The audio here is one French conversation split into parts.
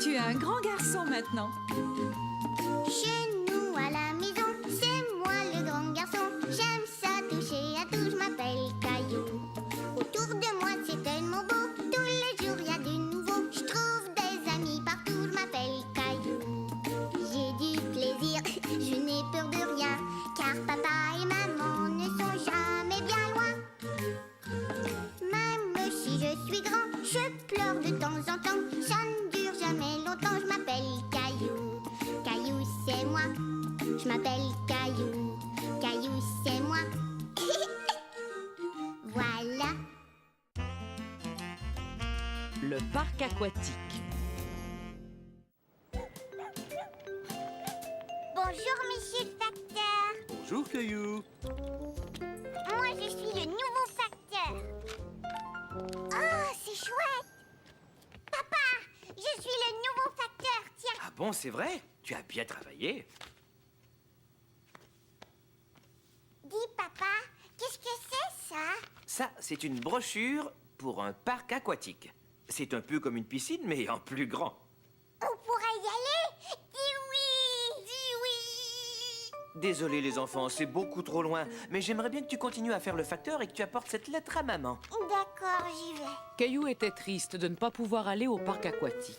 Tu es un grand garçon maintenant. Chez nous à la maison, c'est moi le grand garçon. J'aime ça toucher à tout, je m'appelle Caillou. Autour de moi c'est tellement beau, tous les jours il y a du nouveau. Je trouve des amis partout, je m'appelle Caillou. J'ai du plaisir, je n'ai peur de rien, car papa et maman ne sont jamais bien loin. Même si je suis grand, je pleure de temps en temps. Ça ne dure jamais longtemps, je m'appelle Caillou. Caillou c'est moi, je m'appelle Caillou. Caillou c'est moi. Voilà. Le parc aquatique. Bonjour monsieur le facteur. Bonjour, Caillou. Moi je suis le nouveau facteur. Oh, c'est chouette. Papa, je suis le nouveau facteur, tiens. Ah bon, c'est vrai? Tu as bien travaillé. Dis papa, qu'est-ce que c'est ça? Ça, c'est une brochure pour un parc aquatique. C'est un peu comme une piscine, mais en plus grand. On pourrait y aller? Dis oui. Dis oui. Désolé, les enfants, c'est beaucoup trop loin. Mais j'aimerais bien que tu continues à faire le facteur et que tu apportes cette lettre à maman. D'accord, j'y vais. Caillou était triste de ne pas pouvoir aller au parc aquatique.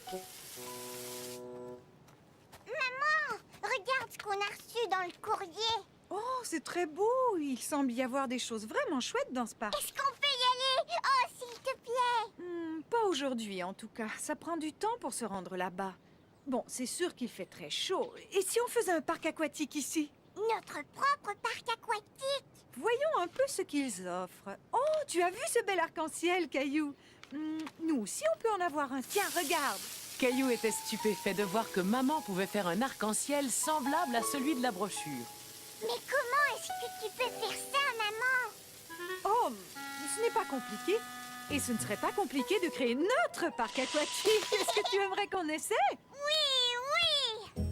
Maman, regarde ce qu'on a reçu dans le courrier. Oh, c'est très beau. Il semble y avoir des choses vraiment chouettes dans ce parc. Est-ce qu'on peut y aller? Oh, s'il te plaît. Pas aujourd'hui, en tout cas. Ça prend du temps pour se rendre là-bas. Bon, c'est sûr qu'il fait très chaud. Et si on faisait un parc aquatique ici? Notre propre parc aquatique. Voyons un peu ce qu'ils offrent. Oh, tu as vu ce bel arc-en-ciel, Caillou? Nous aussi, on peut en avoir un. Tiens, regarde. Caillou était stupéfait de voir que maman pouvait faire un arc-en-ciel semblable à celui de la brochure. Mais comment est-ce que tu peux faire ça, maman? Oh, ce n'est pas compliqué. Et ce ne serait pas compliqué de créer notre parc aquatique. Est-ce que tu aimerais qu'on essaie? Oui, oui.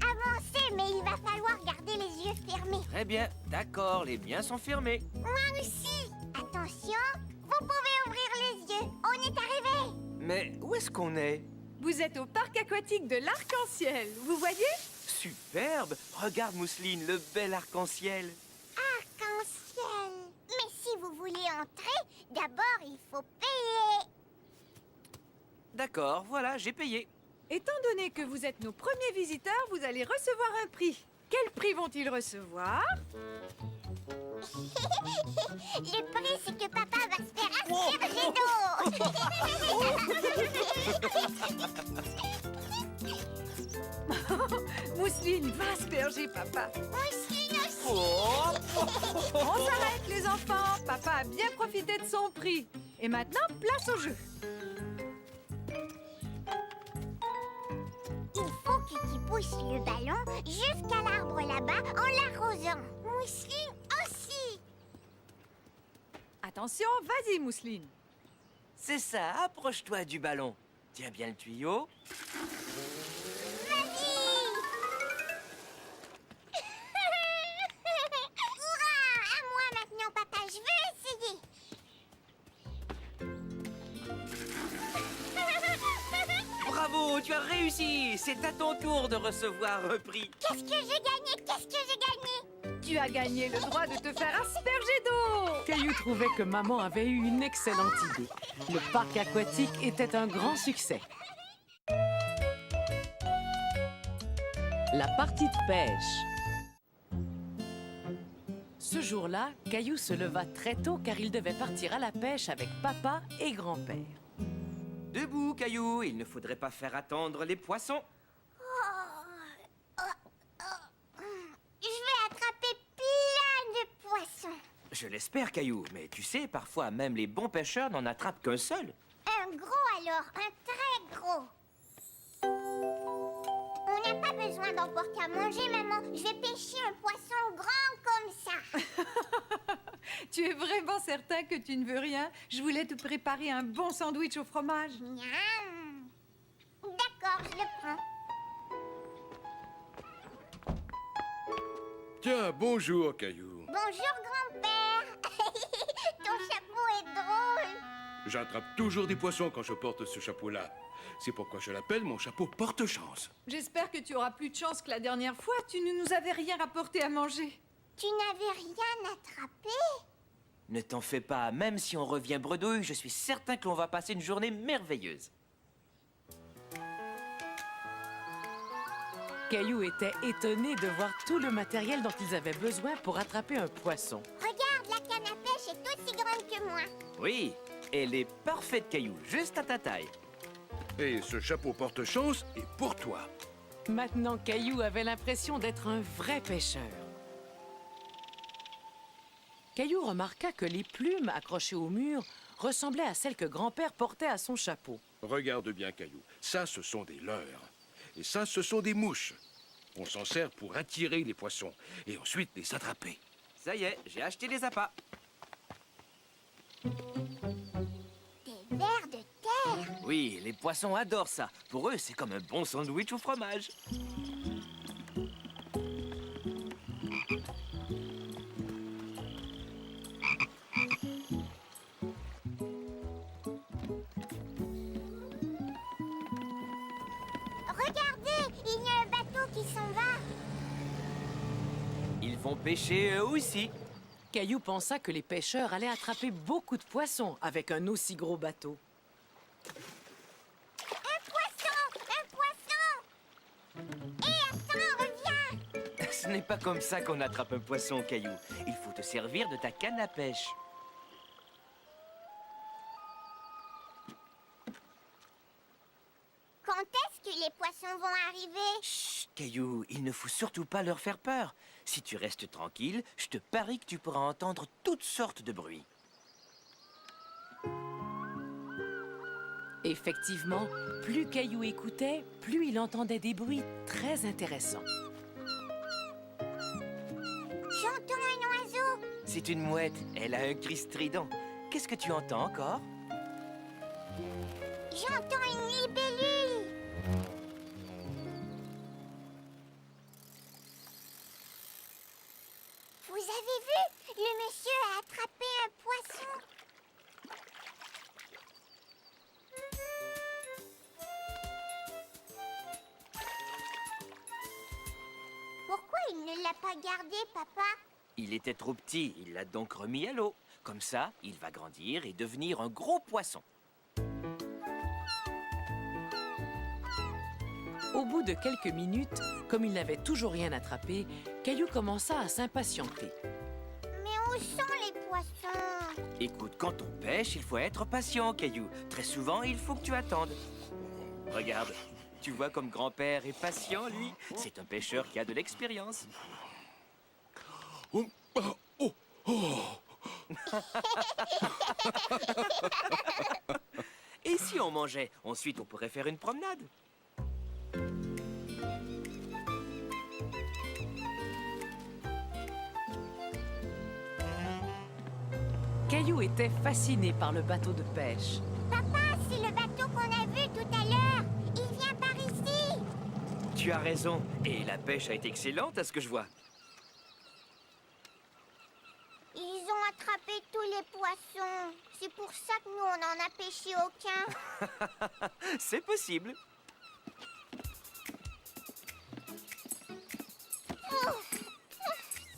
Avancez, mais il va falloir garder les yeux fermés. Très bien, d'accord, les miens sont fermés. Moi aussi. Attention, vous pouvez ouvrir les yeux. On est arrivé. Mais où est-ce qu'on est? Vous êtes au parc aquatique de l'Arc-en-Ciel. Vous voyez? Superbe! Regarde, Mousseline, le bel arc-en-ciel. Arc-en-ciel. Mais si vous voulez entrer, d'abord il faut payer. D'accord, voilà, j'ai payé. Étant donné que vous êtes nos premiers visiteurs, vous allez recevoir un prix. Quel prix vont-ils recevoir? Le prix, c'est que papa va se faire asperger d'eau. Mousseline va asperger papa. Mousseline aussi. On s'arrête, les enfants. Papa a bien profité de son prix. Et maintenant, place au jeu. Il faut que tu pousses le ballon jusqu'à l'arbre là-bas en l'arrosant. Mousseline aussi. Attention, vas-y, Mousseline. C'est ça, approche-toi du ballon. Tiens bien le tuyau. Vas-y. Hurrah! À moi maintenant, papa. Je veux essayer. Bravo, tu as réussi. C'est à ton tour de recevoir un prix. Qu'est-ce que j'ai gagné? Qu'est-ce que j'ai gagné? Tu as gagné le droit de te faire asperger d'eau. Caillou trouvait que maman avait eu une excellente idée. Le parc aquatique était un grand succès. La partie de pêche. Ce jour-là, Caillou se leva très tôt car il devait partir à la pêche avec papa et grand-père. Debout, Caillou, il ne faudrait pas faire attendre les poissons. Je vais attraper plein de poissons. Je l'espère, Caillou, mais tu sais, parfois même les bons pêcheurs n'en attrapent qu'un seul. Un gros alors, un très gros. On n'a pas besoin d'emporter à manger, maman. Je vais pêcher un poisson grand comme ça. Tu es vraiment certain que tu ne veux rien? Je voulais te préparer un bon sandwich au fromage. Miam. D'accord, je le prends. Tiens, bonjour, Caillou. Bonjour, grand-père. Ton chapeau J'attrape toujours des poissons quand je porte ce chapeau-là. C'est pourquoi je l'appelle mon chapeau porte-chance. J'espère que tu auras plus de chance que la dernière fois. Tu ne nous avais rien rapporté à manger. Tu n'avais rien attrapé? Ne t'en fais pas, même si on revient bredouille, je suis certain que l'on va passer une journée merveilleuse. Caillou était étonné de voir tout le matériel dont ils avaient besoin pour attraper un poisson. Regarde, la canne à pêche est aussi grande que moi. Oui, elle est parfaite, Caillou, juste à ta taille. Et ce chapeau porte-chance est pour toi. Maintenant, Caillou avait l'impression d'être un vrai pêcheur. Caillou remarqua que les plumes accrochées au mur ressemblaient à celles que grand-père portait à son chapeau. Regarde bien, Caillou. Ça, ce sont des leurres. Et ça, ce sont des mouches. On s'en sert pour attirer les poissons et ensuite les attraper. Ça y est, j'ai acheté des appâts. Des vers de terre. Oui, les poissons adorent ça. Pour eux, c'est comme un bon sandwich au fromage. Regardez, il y a un bateau qui s'en va. Ils vont pêcher eux aussi. Caillou pensa que les pêcheurs allaient attraper beaucoup de poissons avec un aussi gros bateau. Un poisson! Un poisson! Hé, attends, reviens! Ce n'est pas comme ça qu'on attrape un poisson, Caillou. Il faut te servir de ta canne à pêche. Quand est-ce que les poissons vont arriver? Chut, Caillou, il ne faut surtout pas leur faire peur. Si tu restes tranquille, je te parie que tu pourras entendre toutes sortes de bruits. Effectivement, plus Caillou écoutait, plus il entendait des bruits très intéressants. J'entends un oiseau. C'est une mouette, elle a un cri strident. Qu'est-ce que tu entends encore? J'entends une libellule. Vous avez vu? Le monsieur a attrapé un poisson. Pourquoi il ne l'a pas gardé, papa? Il était trop petit, il l'a donc remis à l'eau. Comme ça, il va grandir et devenir un gros poisson. Au bout de quelques minutes, comme il n'avait toujours rien attrapé, Caillou commença à s'impatienter. Mais où sont les poissons? Écoute, quand on pêche, il faut être patient, Caillou. Très souvent, il faut que tu attendes. Regarde, tu vois comme grand-père est patient, lui. C'est un pêcheur qui a de l'expérience. Oh, oh, oh. Et si on mangeait? Ensuite, on pourrait faire une promenade. Caillou était fasciné par le bateau de pêche. Papa, c'est le bateau qu'on a vu tout à l'heure. Il vient par ici. Tu as raison. Et la pêche a été excellente, à ce que je vois. Ils ont attrapé tous les poissons. C'est pour ça que nous, on n'en a pêché aucun. C'est possible.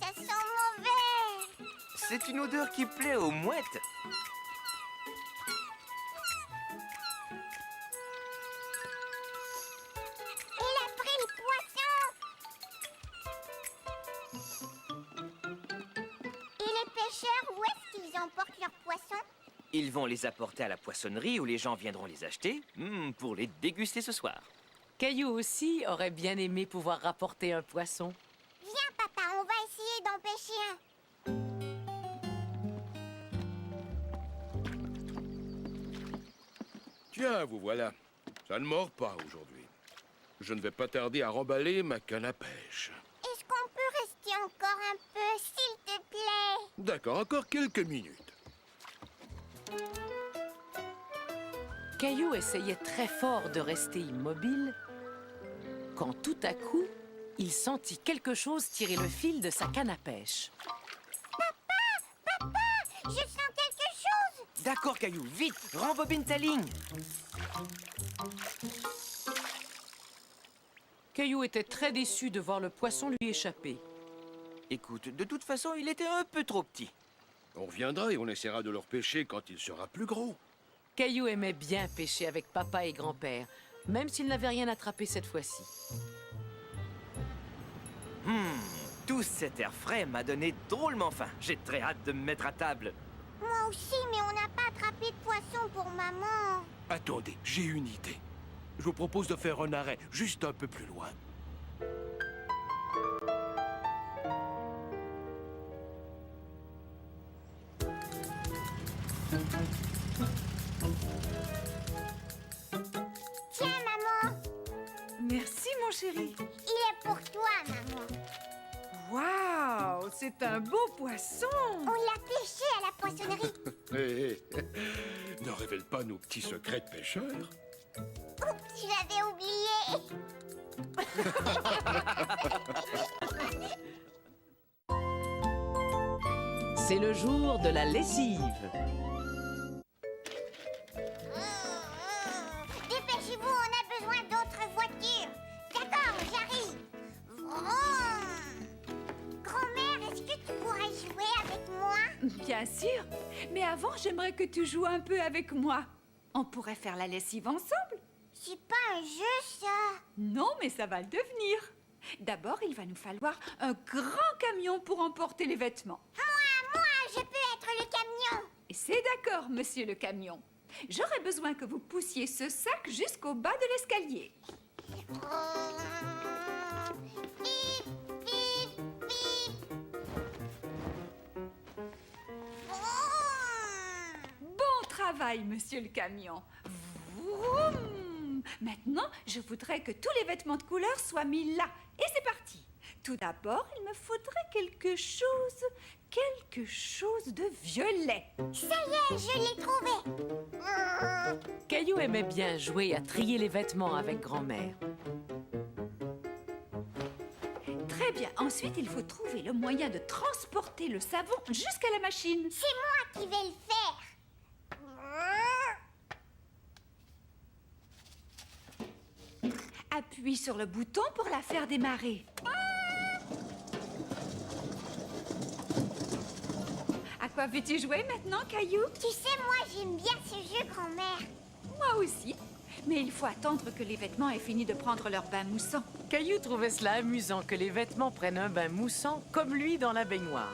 Ça sent mauvais. C'est une odeur qui plaît aux mouettes. Il a pris le poisson. Et les pêcheurs, où est-ce qu'ils emportent leurs poissons? Ils vont les apporter à la poissonnerie où les gens viendront les acheter pour les déguster ce soir. Caillou aussi aurait bien aimé pouvoir rapporter un poisson. Viens, papa, on va essayer d'en pêcher un. Tiens, vous voilà. Ça ne mord pas aujourd'hui. Je ne vais pas tarder à remballer ma canne à pêche. Est-ce qu'on peut rester encore un peu, s'il te plaît? D'accord, encore quelques minutes. Caillou essayait très fort de rester immobile, quand tout à coup, il sentit quelque chose tirer le fil de sa canne à pêche. Papa, je sens quelque chose. D'accord, Caillou, vite, rembobine ta ligne. Caillou était très déçu de voir le poisson lui échapper. Écoute, de toute façon, il était un peu trop petit. On reviendra et on essaiera de le repêcher quand il sera plus gros. Caillou aimait bien pêcher avec papa et grand-père, même s'il n'avait rien attrapé cette fois-ci. Tout cet air frais m'a donné drôlement faim. J'ai très hâte de me mettre à table. Moi aussi, mais on n'a pas attrapé de poisson pour maman. Attendez, j'ai une idée. Je vous propose de faire un arrêt juste un peu plus loin. Tiens, maman, Merci, mon chéri. il est pour toi, maman. Waouh, c'est un beau poisson. On l'a pêché à la poissonnerie. Hé, hé, ne révèle pas nos petits secrets de pêcheurs. Oups, j'avais oublié. C'est le jour de la lessive. Dépêchez-vous, on a besoin d'autres voitures. D'accord, j'arrive. Vroom. Grand-mère, est-ce que tu pourrais jouer avec moi? Bien sûr. Mais avant, j'aimerais que tu joues un peu avec moi. On pourrait faire la lessive ensemble. C'est pas un jeu, ça. Non, mais ça va le devenir. D'abord, il va nous falloir un grand camion pour emporter les vêtements. Moi, je peux être le camion. Et c'est d'accord, monsieur le camion. J'aurais besoin que vous poussiez ce sac jusqu'au bas de l'escalier. Bip, bip, bip. Vroom. Bon travail, monsieur le camion. Vroom. Maintenant, je voudrais que tous les vêtements de couleur soient mis là. Et c'est parti. Tout d'abord, il me faudrait quelque chose de violet. Ça y est, je l'ai trouvé. Caillou aimait bien jouer à trier les vêtements avec grand-mère. Très bien. Ensuite, il faut trouver le moyen de transporter le savon jusqu'à la machine. C'est moi qui vais le faire. Appuie sur le bouton pour la faire démarrer. À quoi veux-tu jouer maintenant, Caillou? Tu sais, moi, j'aime bien ce jeu, grand-mère. Moi aussi. Mais il faut attendre que les vêtements aient fini de prendre leur bain moussant. Caillou trouvait cela amusant que les vêtements prennent un bain moussant comme lui dans la baignoire.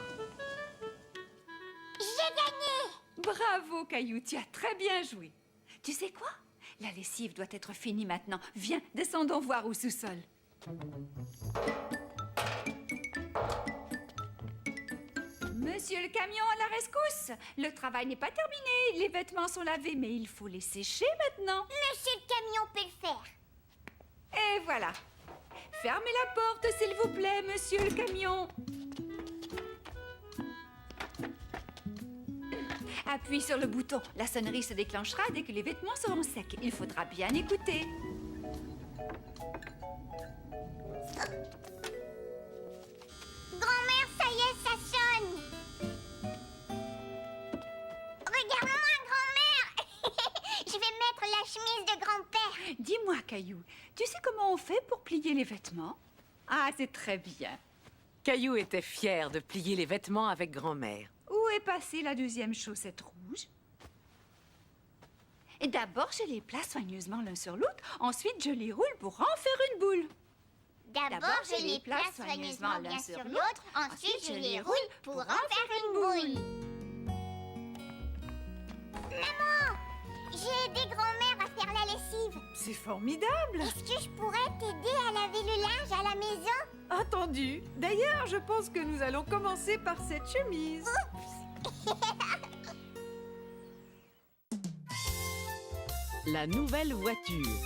J'ai gagné. Bravo, Caillou, tu as très bien joué. Tu sais quoi? La lessive doit être finie maintenant. Viens, descendons voir au sous-sol. Monsieur le camion, à la rescousse! Le travail n'est pas terminé. Les vêtements sont lavés, mais il faut les sécher maintenant. Monsieur le camion peut le faire. Et voilà. Fermez la porte, s'il vous plaît, monsieur le camion. Appuie sur le bouton. La sonnerie se déclenchera dès que les vêtements seront secs. Il faudra bien écouter. Grand-mère, ça y est, ça sonne. Regarde-moi, grand-mère. Je vais mettre la chemise de grand-père. Dis-moi, Caillou, tu sais comment on fait pour plier les vêtements? Ah, c'est très bien. Caillou était fier de plier les vêtements avec grand-mère. Où est passée la deuxième chaussette rouge? Et d'abord, je les place soigneusement l'un sur l'autre. Ensuite, je les roule pour en faire une boule. D'abord, je les place soigneusement l'un sur l'autre. Ensuite, je les roule pour en faire une boule. Maman, j'ai aidé grand-mère à faire la lessive. C'est formidable. Est-ce que je pourrais t'aider à laver le linge à la maison? Entendu. D'ailleurs, je pense que nous allons commencer par cette chemise. La nouvelle voiture.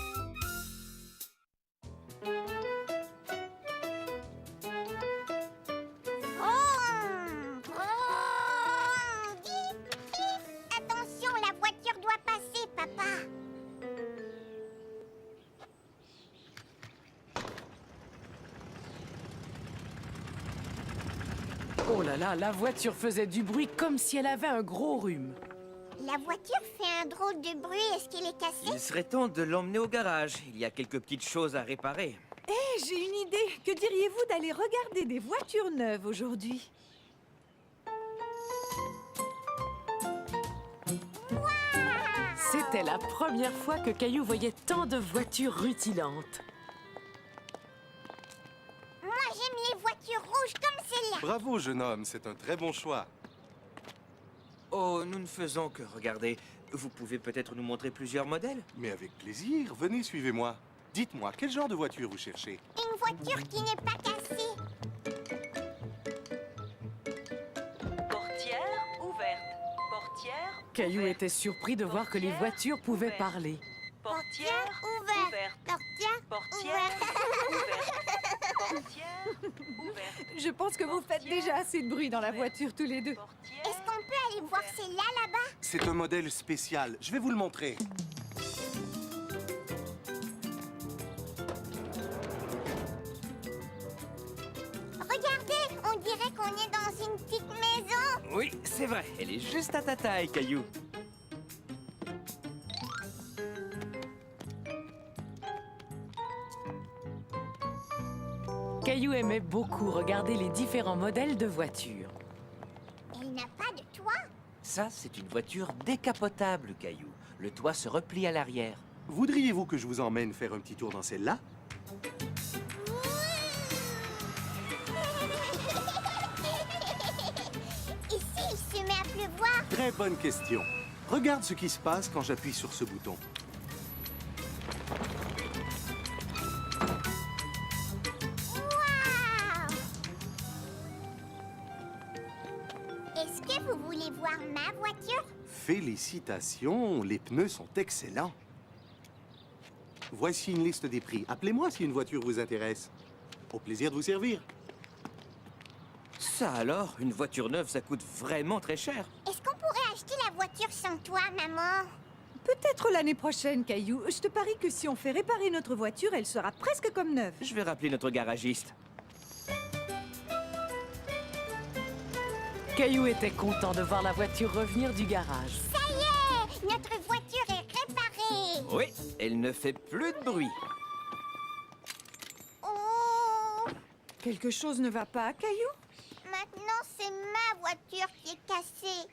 Vroom, vroom, bip, bip. Attention, la voiture doit passer, papa. Oh là là, la voiture faisait du bruit comme si elle avait un gros rhume. La voiture fait un drôle de bruit. Est-ce qu'elle est cassée? Il serait temps de l'emmener au garage. Il y a quelques petites choses à réparer. Hé, j'ai une idée. Que diriez-vous d'aller regarder des voitures neuves aujourd'hui? C'était la première fois que Caillou voyait tant de voitures rutilantes. Moi, j'aime les voitures rouges comme celle-là. Bravo, jeune homme, c'est un très bon choix. Oh, nous ne faisons que regarder. Vous pouvez peut-être nous montrer plusieurs modèles? Mais avec plaisir, venez, suivez-moi. Dites-moi, quel genre de voiture vous cherchez? Une voiture qui n'est pas cassée. Portière ouverte. Portière Caillou ouverte. était surpris de voir que les voitures pouvaient parler. Portière ouverte. Portière Portière ouverte. Portière ouverte. Je pense que vous faites déjà assez de bruit dans la voiture tous les deux. Portière Est-ce qu'on peut aller voir celle-là, là-bas? C'est un modèle spécial. Je vais vous le montrer. Regardez, on dirait qu'on est dans une petite maison. Oui, c'est vrai. Elle est juste à ta taille, Caillou. Caillou aimait beaucoup regarder les différents modèles de voitures. Elle n'a pas de toit. Ça, c'est une voiture décapotable, Caillou. Le toit se replie à l'arrière. Voudriez-vous que je vous emmène faire un petit tour dans celle-là? Ici, il se met à pleuvoir. Très bonne question. Regarde ce qui se passe quand j'appuie sur ce bouton. Waouh! Est-ce que vous voulez voir ma voiture? Félicitations, les pneus sont excellents. Voici une liste des prix. Appelez-moi si une voiture vous intéresse. Au plaisir de vous servir. Ça alors, une voiture neuve, ça coûte vraiment très cher. Est-ce qu'on pourrait acheter la voiture sans toi, maman? Peut-être l'année prochaine, Caillou. Je te parie que si on fait réparer notre voiture, elle sera presque comme neuve. Je vais rappeler notre garagiste. Caillou était content de voir la voiture revenir du garage. Ça y est! Notre voiture est réparée! Oui, elle ne fait plus de bruit. Oh! Quelque chose ne va pas, Caillou? Maintenant, c'est ma voiture qui est cassée.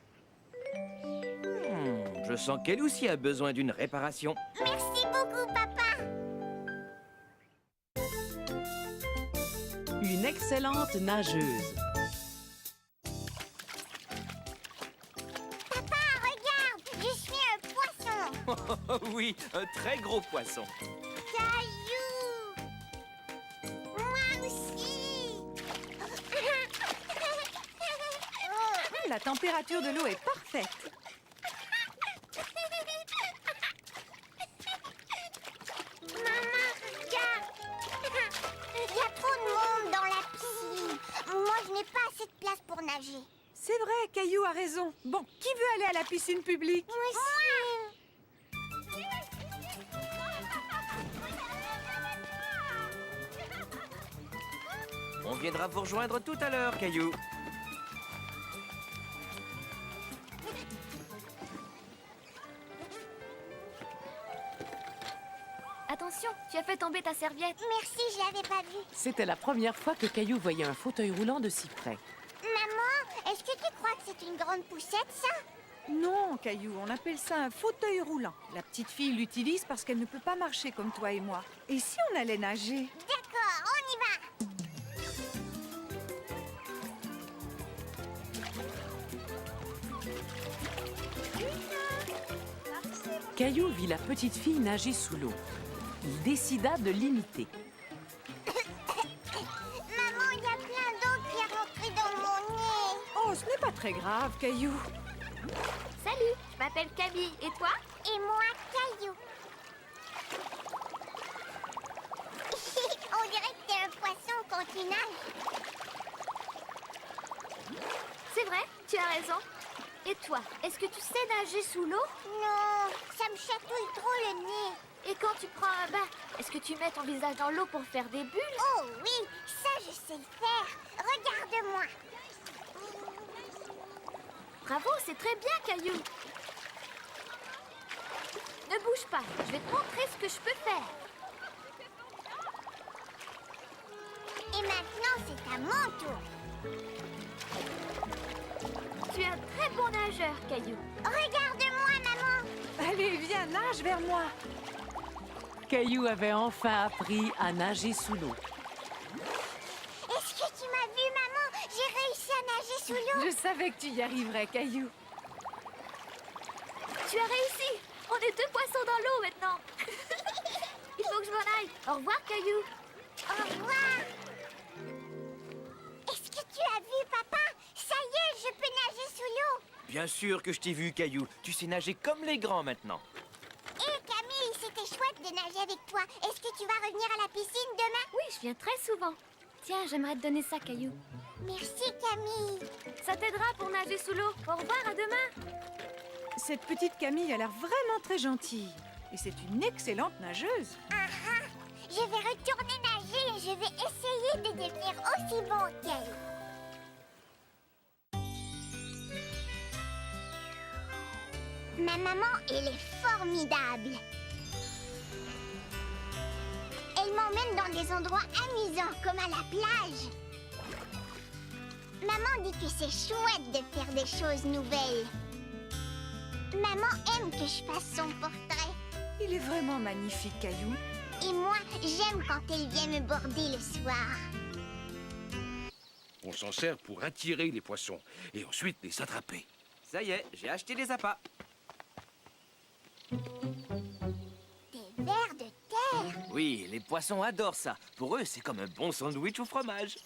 Je sens qu'elle aussi a besoin d'une réparation. Merci beaucoup, papa! Une excellente nageuse. Papa, regarde! Je suis un poisson! Oh oui, un très gros poisson. Caillou! Moi aussi! La température de l'eau est parfaite. Maman, regarde! Il y a trop de monde dans la piscine. Moi, je n'ai pas assez de place pour nager. C'est vrai, Caillou a raison. Bon, qui veut aller à la piscine publique? On viendra vous rejoindre tout à l'heure, Caillou. Attention, tu as fait tomber ta serviette. Merci, je l'avais pas vu. C'était la première fois que Caillou voyait un fauteuil roulant de si près. Maman, est-ce que tu crois que c'est une grande poussette, ça? Non, Caillou, on appelle ça un fauteuil roulant. La petite fille l'utilise parce qu'elle ne peut pas marcher comme toi et moi. Et si on allait nager? D'accord, on y va. Caillou vit la petite fille nager sous l'eau. Il décida de l'imiter. Maman, il y a plein d'eau qui est rentrée dans mon nez. Oh, ce n'est pas très grave, Caillou. Salut, je m'appelle Camille. Et toi? Et moi, Caillou. On dirait que t'es un poisson quand tu nages. C'est vrai, tu as raison. Et toi, est-ce que tu sais nager sous l'eau? Non, ça me chatouille trop le nez. Et quand tu prends un bain, est-ce que tu mets ton visage dans l'eau pour faire des bulles? Oh oui, ça je sais le faire. Regarde-moi. Bravo, c'est très bien, Caillou. bouge pas. Je vais te montrer ce que je peux faire. Et maintenant, c'est à mon tour. Tu es un très bon nageur, Caillou. Regarde-moi, maman. Allez, viens, nage vers moi. Caillou avait enfin appris à nager sous l'eau. Est-ce que tu m'as vu, maman? J'ai réussi à nager sous l'eau. Je savais que tu y arriverais, Caillou. Tu as réussi. On est 2 poissons dans l'eau maintenant. Il faut que je m'en aille. Au revoir, Caillou. Au revoir. Est-ce que tu as vu, papa? Ça y est, je peux nager sous l'eau. Bien sûr que je t'ai vu, Caillou. Tu sais nager comme les grands maintenant. Hé, Camille, c'était chouette de nager avec toi. Est-ce que tu vas revenir à la piscine demain? Oui, je viens très souvent. Tiens, j'aimerais te donner ça, Caillou. Merci, Camille. Ça t'aidera pour nager sous l'eau. Au revoir, à demain. Cette petite Camille a l'air vraiment très gentille. Et c'est une excellente nageuse. Je vais retourner nager et je vais essayer de devenir aussi bon qu'elle. Ma maman, elle est formidable. Elle m'emmène dans des endroits amusants, comme à la plage. Maman dit que c'est chouette de faire des choses nouvelles. Maman aime que je fasse son portrait. Il est vraiment magnifique, Caillou. Et moi, j'aime quand elle vient me border le soir. On s'en sert pour attirer les poissons et ensuite les attraper. Ça y est, j'ai acheté des appâts. Des vers de terre. Oui, les poissons adorent ça. Pour eux, c'est comme un bon sandwich au fromage.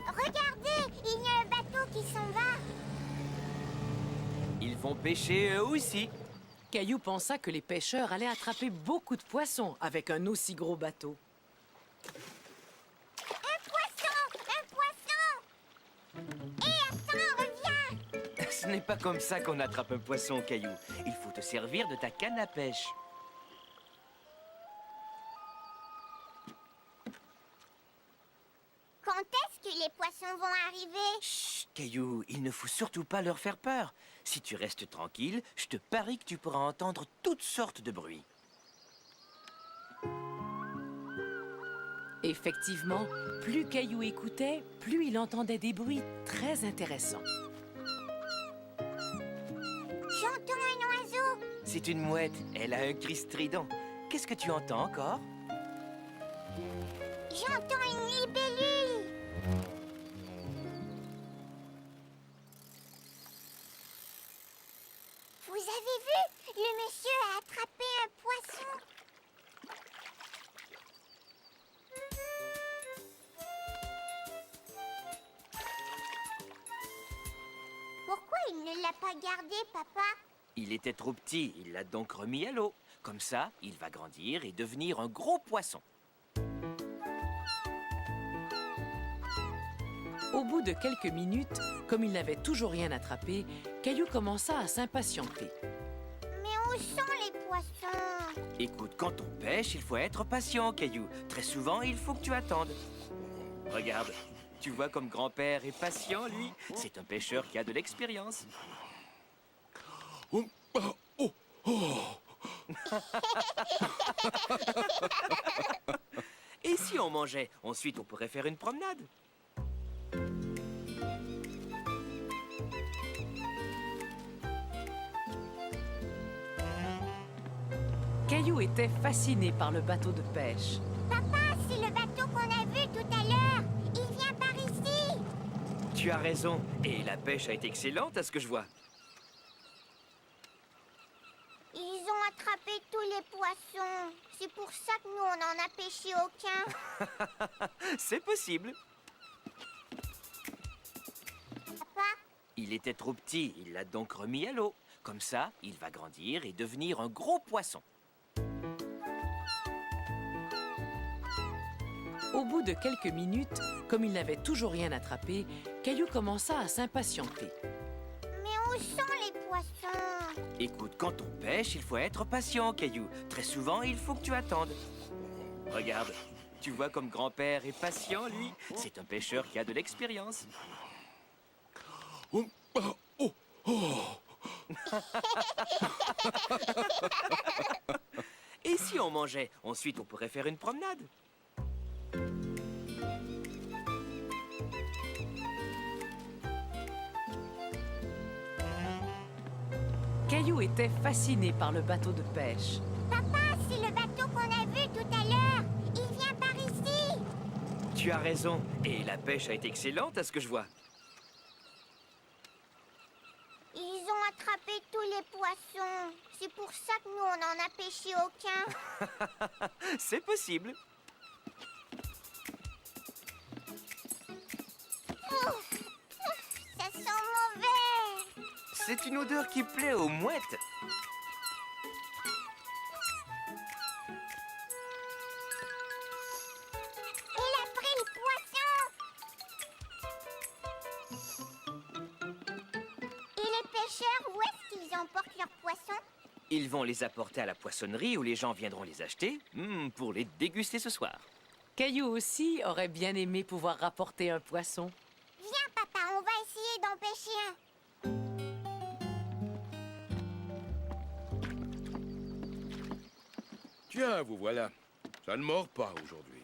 Regardez, il y a un bateau qui s'en va. Ils vont pêcher eux aussi. Caillou pensa que les pêcheurs allaient attraper beaucoup de poissons avec un aussi gros bateau. Un poisson! Un poisson! Hé, attends, reviens! Ce n'est pas comme ça qu'on attrape un poisson, Caillou. Il faut te servir de ta canne à pêche. Quand est-ce que les poissons vont arriver? Chut, Caillou, il ne faut surtout pas leur faire peur. Si tu restes tranquille, je te parie que tu pourras entendre toutes sortes de bruits. Effectivement, plus Caillou écoutait, plus il entendait des bruits très intéressants. J'entends un oiseau. C'est une mouette, elle a un cri strident. Qu'est-ce que tu entends encore? J'entends une libellule. Vous avez vu? Le monsieur a attrapé un poisson. Pourquoi il ne l'a pas gardé, papa? Il était trop petit, il l'a donc remis à l'eau. Comme ça, il va grandir et devenir un gros poisson. Au bout de quelques minutes, comme il n'avait toujours rien attrapé, Caillou commença à s'impatienter. Mais où sont les poissons? Écoute, quand on pêche, il faut être patient, Caillou. Très souvent, il faut que tu attendes. Regarde, tu vois comme grand-père est patient, lui. C'est un pêcheur qui a de l'expérience. Oh, oh, oh, oh. Et si on mangeait? Ensuite, on pourrait faire une promenade. Caillou était fasciné par le bateau de pêche. Papa, c'est le bateau qu'on a vu tout à l'heure. Il vient par ici. Tu as raison. Et la pêche a été excellente, à ce que je vois. Ils ont attrapé tous les poissons. C'est pour ça que nous, on n'en a pêché aucun. C'est possible. Papa, Il était trop petit, il l'a donc remis à l'eau. Comme ça, il va grandir et devenir un gros poisson. Au bout de quelques minutes, comme il n'avait toujours rien attrapé, Caillou commença à s'impatienter. mais où sont les poissons? Écoute, quand on pêche, il faut être patient, Caillou. Très souvent, il faut que tu attendes. Regarde, tu vois comme grand-père est patient, lui. C'est un pêcheur qui a de l'expérience. Oh, oh, oh, oh. Et si on mangeait? Ensuite, on pourrait faire une promenade. Caillou était fasciné par le bateau de pêche. Papa, c'est le bateau qu'on a vu tout à l'heure. Il vient par ici. Tu as raison. Et la pêche a été excellente, à ce que je vois. Ils ont attrapé tous les poissons. C'est pour ça que nous, on n'en a pêché aucun. C'est possible. Ça sent mauvais. C'est une odeur qui plaît aux mouettes. Il a pris le poisson. Et les pêcheurs, où est-ce qu'ils emportent leurs poissons? Ils vont les apporter à la poissonnerie où les gens viendront les acheter pour les déguster ce soir. Caillou aussi aurait bien aimé pouvoir rapporter un poisson. Viens, papa, on va essayer d'en pêcher un. Tiens, vous voilà. Ça ne mord pas aujourd'hui.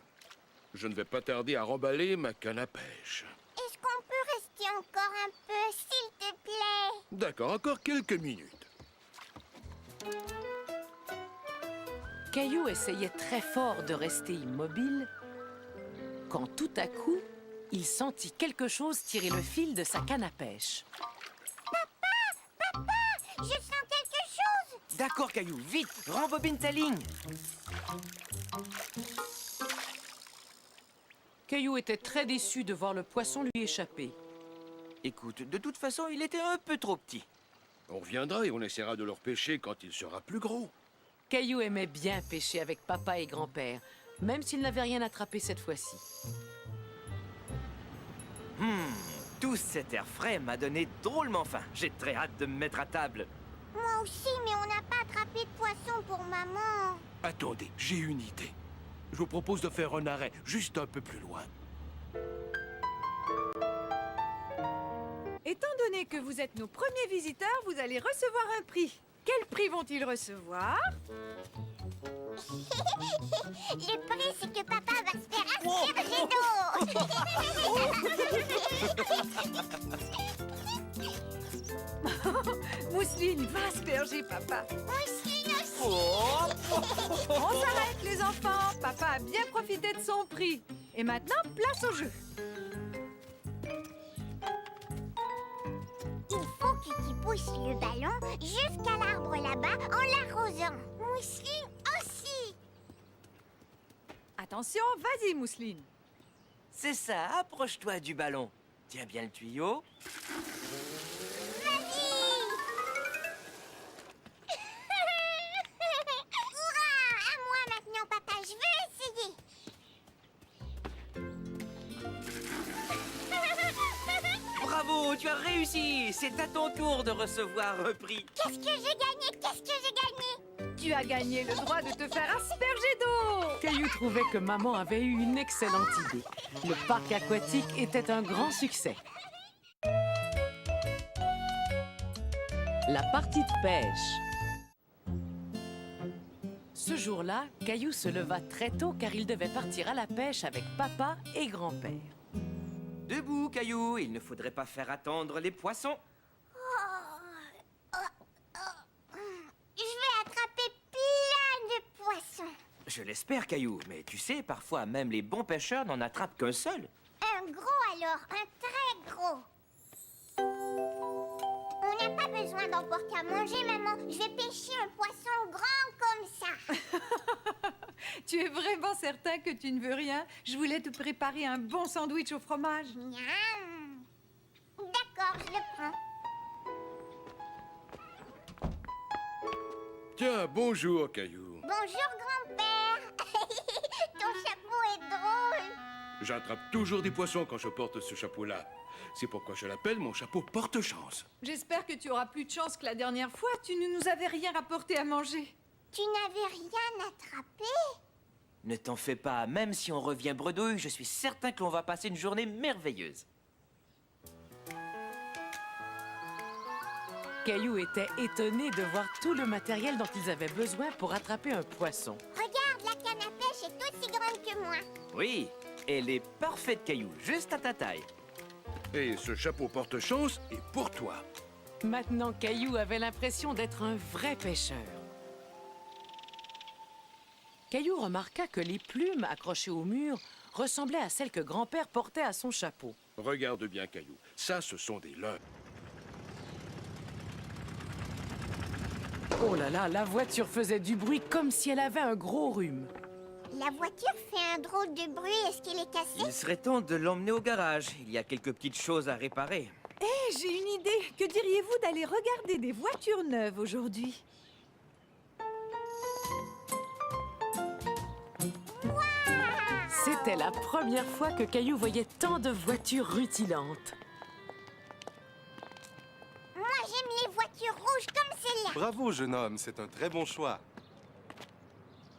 Je ne vais pas tarder à remballer ma canne à pêche. Est-ce qu'on peut rester encore un peu, s'il te plaît? D'accord, encore quelques minutes. Caillou essayait très fort de rester immobile quand tout à coup, il sentit quelque chose tirer le fil de sa canne à pêche. Papa, je sens quelque chose. D'accord, Caillou, vite, rembobine ta ligne. Caillou était très déçu de voir le poisson lui échapper. Écoute, de toute façon, il était un peu trop petit. On reviendra et on essaiera de le repêcher quand il sera plus gros. Caillou aimait bien pêcher avec papa et grand-père, même s'il n'avait rien attrapé cette fois-ci. Tout cet air frais m'a donné drôlement faim. J'ai très hâte de me mettre à table. Moi aussi, mais on n'a pas attrapé de poisson pour maman. Attendez, j'ai une idée. Je vous propose de faire un arrêt juste un peu plus loin. Étant donné que vous êtes nos premiers visiteurs, vous allez recevoir un prix. Quel prix vont-ils recevoir? Le prix, c'est que papa va se faire asperger d'eau. Mousseline va asperger papa. Mousseline aussi. On s'arrête les enfants. Papa a bien profité de son prix. Et maintenant, place au jeu. Il faut que tu pousses le ballon jusqu'à l'arbre là-bas en l'arrosant. Mousseline aussi. Attention, vas-y Mousseline. C'est ça, approche-toi du ballon. Tiens bien le tuyau. Vas-y. Hurrah! À moi maintenant, papa. Je veux essayer. Bravo, tu as réussi. C'est à ton tour de recevoir un prix. Qu'est-ce que j'ai gagné? Qu'est-ce que j'ai gagné? Tu as gagné le droit de te faire asperger d'eau. Caillou trouvait que maman avait eu une excellente idée. Le parc aquatique était un grand succès. La partie de pêche. Ce jour-là, Caillou se leva très tôt car il devait partir à la pêche avec papa et grand-père. Debout, Caillou. Il ne faudrait pas faire attendre les poissons. Je vais attraper plein de poissons. Je l'espère, Caillou. Mais tu sais, parfois, même les bons pêcheurs n'en attrapent qu'un seul. Un gros alors, un très gros. On n'a pas besoin d'emporter à manger, maman. Je vais pêcher un poisson grand comme ça. Tu es vraiment certain que tu ne veux rien? Je voulais te préparer un bon sandwich au fromage. Miam. D'accord, je le prends. Tiens, bonjour, Caillou. Bonjour, grand-père. Ton chapeau est drôle. J'attrape toujours des poissons quand je porte ce chapeau-là. C'est pourquoi je l'appelle mon chapeau porte-chance. J'espère que tu auras plus de chance que la dernière fois. Tu ne nous avais rien rapporté à manger. Tu n'avais rien attrapé? Ne t'en fais pas, même si on revient bredouille, je suis certain que l'on va passer une journée merveilleuse. Caillou était étonné de voir tout le matériel dont ils avaient besoin pour attraper un poisson. Regarde, la canne à pêche est aussi grande que moi. Oui, elle est parfaite, Caillou, juste à ta taille. Et ce chapeau porte-chance est pour toi. Maintenant, Caillou avait l'impression d'être un vrai pêcheur. Caillou remarqua que les plumes accrochées au mur ressemblaient à celles que grand-père portait à son chapeau. Regarde bien, Caillou. Ça, ce sont des leurres. Oh là là, la voiture faisait du bruit comme si elle avait un gros rhume. La voiture fait un drôle de bruit. Est-ce qu'elle est cassée? Il serait temps de l'emmener au garage. Il y a quelques petites choses à réparer. Hé, j'ai une idée. Que diriez-vous d'aller regarder des voitures neuves aujourd'hui? C'était la première fois que Caillou voyait tant de voitures rutilantes. Moi, j'aime les voitures rouges comme celle-là. Bravo, jeune homme, c'est un très bon choix.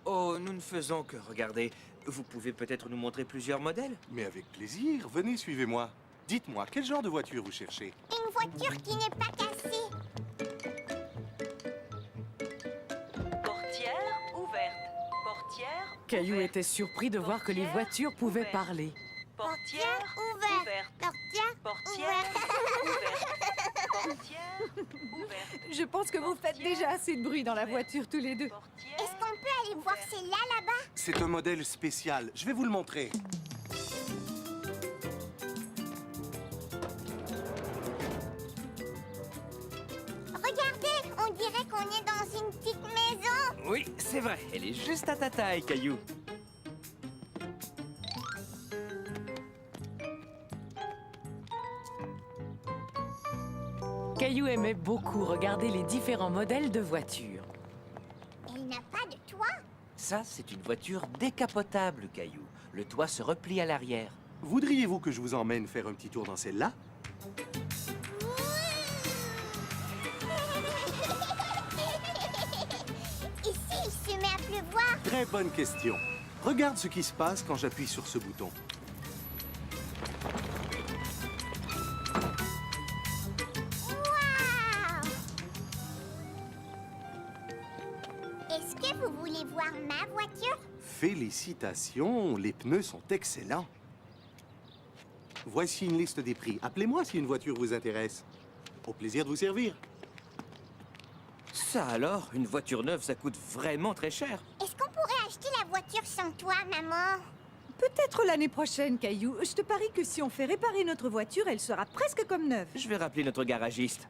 Oh, nous ne faisons que regarder. Vous pouvez peut-être nous montrer plusieurs modèles? Mais avec plaisir, venez, suivez-moi. Dites-moi, quel genre de voiture vous cherchez? Une voiture qui n'est pas cassée. Portière ouverte. Portière Caillou ouverte. était surpris de voir que les voitures pouvaient parler. Portière Ouverte. ouverte. Portière Portière ouverte. Portière ouverte. Je pense que vous faites déjà assez de bruit dans la voiture tous les deux. Portière. Est-ce qu'on peut aller voir celle-là, là-bas? C'est un modèle spécial. Je vais vous le montrer. Regardez, on dirait qu'on est dans une petite maison. Oui, c'est vrai. Elle est juste à ta taille, Caillou. Caillou aimait beaucoup regarder les différents modèles de voitures. Elle n'a pas de toit. Ça, c'est une voiture décapotable, Caillou. Le toit se replie à l'arrière. Voudriez-vous que je vous emmène faire un petit tour dans celle-là? Ici, il se met à pleuvoir. Très bonne question. Regarde ce qui se passe quand j'appuie sur ce bouton. Waouh! Est-ce que vous voulez voir ma voiture? Félicitations, les pneus sont excellents. Voici une liste des prix. Appelez-moi si une voiture vous intéresse. Au plaisir de vous servir. Ça alors, une voiture neuve, ça coûte vraiment très cher. Est-ce qu'on pourrait acheter la voiture sans toi, maman? Peut-être l'année prochaine, Caillou. Je te parie que si on fait réparer notre voiture, elle sera presque comme neuve. Je vais rappeler notre garagiste.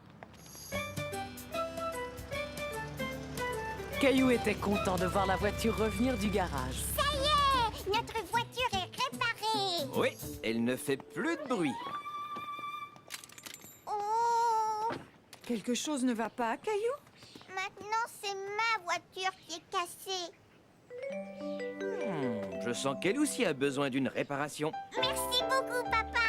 Caillou était content de voir la voiture revenir du garage. Ça y est! Notre voiture est réparée! Oui, elle ne fait plus de bruit. Oh! Quelque chose ne va pas, Caillou? Maintenant, c'est ma voiture qui est cassée. Je sens qu'elle aussi a besoin d'une réparation. Merci beaucoup, papa!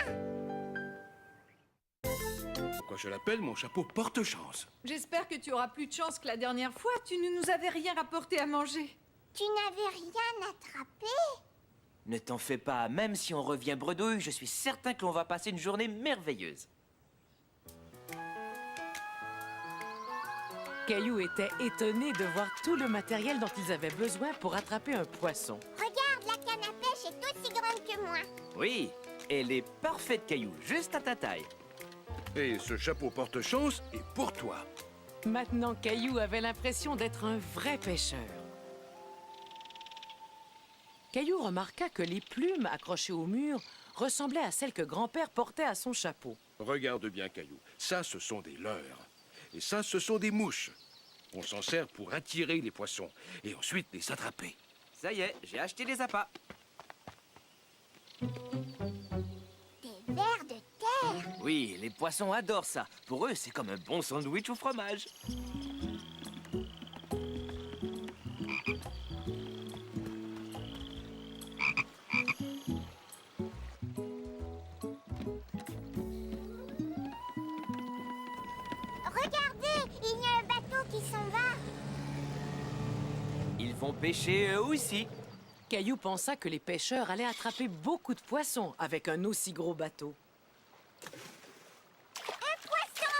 Pourquoi je l'appelle mon chapeau porte-chance. J'espère que tu auras plus de chance que la dernière fois. Tu ne nous avais rien rapporté à manger. Tu n'avais rien attrapé? Ne t'en fais pas, même si on revient bredouille, je suis certain que l'on va passer une journée merveilleuse. Caillou était étonné de voir tout le matériel dont ils avaient besoin pour attraper un poisson. Regarde, la canne à pêche est aussi grande que moi. Oui, elle est parfaite, Caillou, juste à ta taille. Et ce chapeau porte-chance est pour toi. Maintenant, Caillou avait l'impression d'être un vrai pêcheur. Caillou remarqua que les plumes accrochées au mur ressemblaient à celles que grand-père portait à son chapeau. Regarde bien, Caillou. Ça, ce sont des leurres. Et ça, ce sont des mouches. On s'en sert pour attirer les poissons et ensuite les attraper. Ça y est, j'ai acheté des appâts. Des vers de terre. Oui, les poissons adorent ça. Pour eux, c'est comme un bon sandwich au fromage. vont pêcher eux aussi. Caillou pensa que les pêcheurs allaient attraper beaucoup de poissons avec un aussi gros bateau. Un poisson!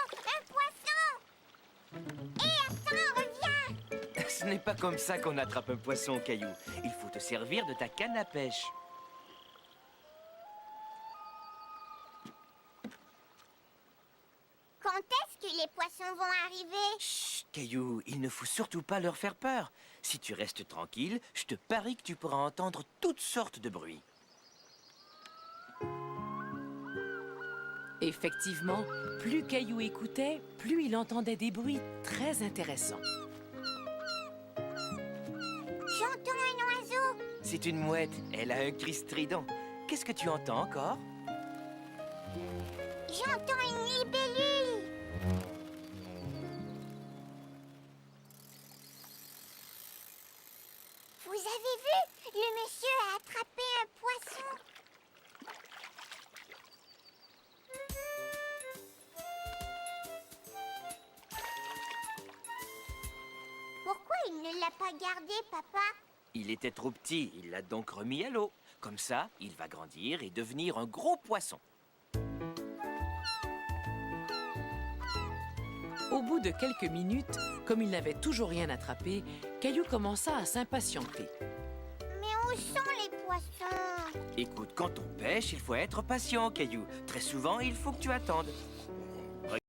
Hé, attends, reviens! Ce n'est pas comme ça qu'on attrape un poisson, Caillou. Il faut te servir de ta canne à pêche. Quand est-ce que les poissons vont arriver? Chut, Caillou, il ne faut surtout pas leur faire peur. Si tu restes tranquille, je te parie que tu pourras entendre toutes sortes de bruits. Effectivement, plus Caillou écoutait, plus il entendait des bruits très intéressants. J'entends un oiseau. C'est une mouette, elle a un cri strident. Qu'est-ce que tu entends encore? J'entends une libellule. Vous avez vu? Le monsieur a attrapé un poisson. Pourquoi il ne l'a pas gardé, papa? Il était trop petit, il l'a donc remis à l'eau. Comme ça, il va grandir et devenir un gros poisson. Au bout de quelques minutes, comme il n'avait toujours rien attrapé, Caillou commença à s'impatienter. Mais où sont les poissons? Écoute, quand on pêche, il faut être patient, Caillou. Très souvent, il faut que tu attendes.